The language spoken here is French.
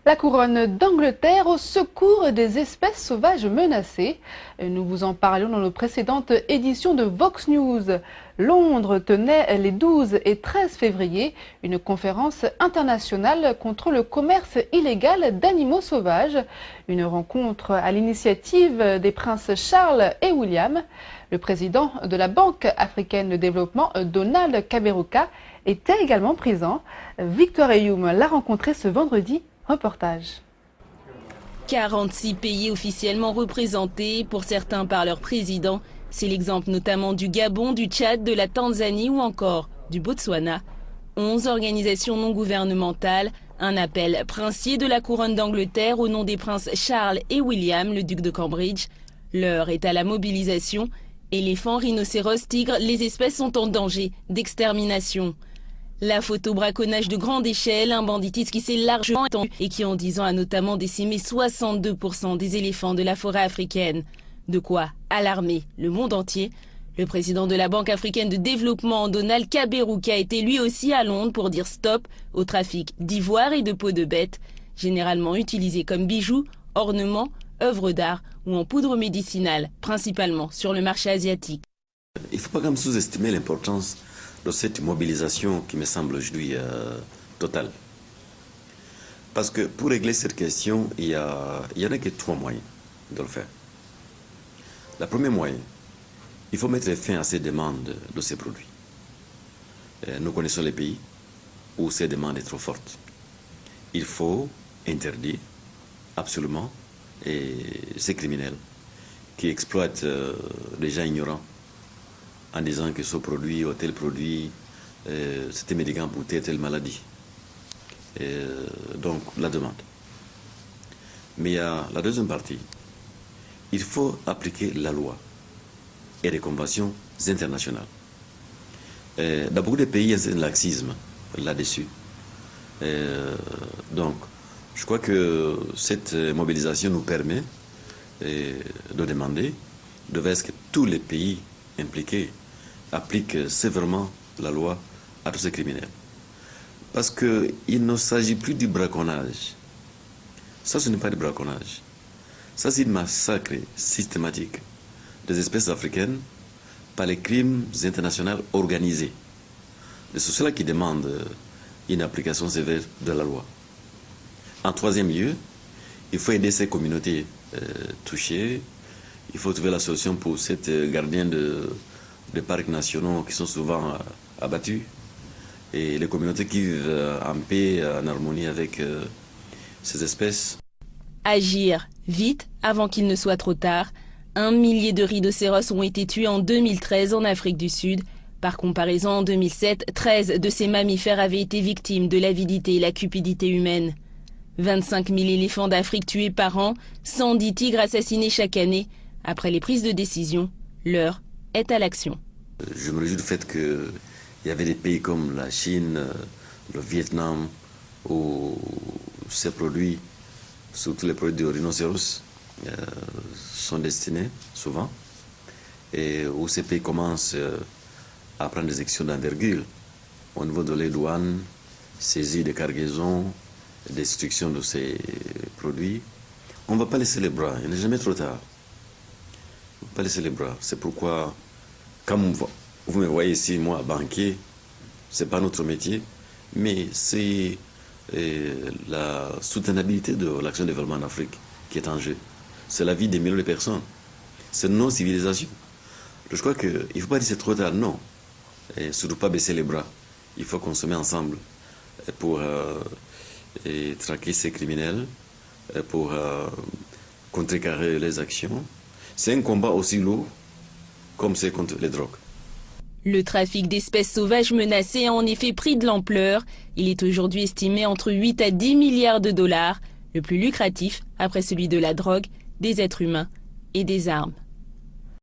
La couronne d'Angleterre au secours des espèces sauvages menacées. Nous vous en parlions dans nos précédentes éditions de Vox News. Londres tenait les 12 et 13 février une conférence internationale contre le commerce illégal d'animaux sauvages. Une rencontre à l'initiative des princes Charles et William. Le président de la Banque africaine de développement, Donald Kaberuka, était également présent. Victoire Ayoum l'a rencontré ce vendredi. Reportage. 46 pays officiellement représentés, pour certains par leur président. C'est l'exemple notamment du Gabon, du Tchad, de la Tanzanie ou encore du Botswana. 11 organisations non gouvernementales, un appel princier de la couronne d'Angleterre au nom des princes Charles et William, le duc de Cambridge. L'heure est à la mobilisation. Éléphants, rhinocéros, tigres, les espèces sont en danger d'extermination. La photo-braconnage de grande échelle, un banditisme qui s'est largement étendu et qui en 10 ans a notamment décimé 62% des éléphants de la forêt africaine. De quoi alarmer le monde entier. Le président de la Banque africaine de développement, Donald Kaberuka, était lui aussi à Londres pour dire stop au trafic d'ivoire et de peau de bête, généralement utilisés comme bijoux, ornements, œuvres d'art ou en poudre médicinale, principalement sur le marché asiatique. Il ne faut pas quand même sous-estimer l'importance de cette mobilisation qui me semble aujourd'hui totale. Parce que pour régler cette question, il n'y en a que 3 moyens de le faire. Le premier moyen, il faut mettre fin à ces demandes de ces produits. Nous connaissons les pays où ces demandes sont trop fortes. Il faut interdire absolument ces criminels qui exploitent les gens ignorants en disant que ce produit ou tel produit, c'était médicament pour telle maladie. Donc, la demande. Mais il y a la deuxième partie. Il faut appliquer la loi et les conventions internationales. Dans beaucoup de pays, il y a un laxisme là-dessus. Donc, je crois que cette mobilisation nous permet de demander de ce que tous les pays impliqués appliquent sévèrement la loi à tous ces criminels. Parce qu'il ne s'agit plus du braconnage. Ça, ce n'est pas du braconnage. Ça, c'est un massacre systématique des espèces africaines par les crimes internationaux organisés. C'est cela qui demande une application sévère de la loi. En troisième lieu, il faut aider ces communautés touchées. Il faut trouver la solution pour ces gardiens de parcs nationaux qui sont souvent abattus et les communautés qui vivent en paix, en harmonie avec ces espèces. Agir vite avant qu'il ne soit trop tard. 1 millier de rhinocéros ont été tués en 2013 en Afrique du Sud. Par comparaison, en 2007, 13 de ces mammifères avaient été victimes de l'avidité et la cupidité humaine. 25 000 éléphants d'Afrique tués par an, 110 tigres assassinés chaque année. Après les prises de décision, l'heure est à l'action. Je me réjouis du fait qu'il y avait des pays comme la Chine, le Vietnam, où ces produits, surtout les produits de rhinocéros, sont destinés souvent, et où ces pays commencent à prendre des actions d'envergure au niveau de les douanes, saisie de cargaisons, destruction de ces produits. On ne va pas laisser les bras, il n'est jamais trop tard. On ne va pas laisser les bras. C'est pourquoi, comme vous me voyez ici, moi, banquier, ce n'est pas notre métier, mais c'est la soutenabilité de l'action de développement en Afrique qui est en jeu. C'est la vie des millions de personnes. C'est nos civilisations. Je crois qu'il ne faut pas dire c'est trop tard, non. Et surtout pas baisser les bras. Il faut qu'on se mette ensemble pour traquer ces criminels, pour contrecarrer les actions. C'est un combat aussi lourd comme c'est contre les drogues. Le trafic d'espèces sauvages menacées a en effet pris de l'ampleur. Il est aujourd'hui estimé entre 8 à 10 milliards de dollars, le plus lucratif après celui de la drogue, des êtres humains et des armes.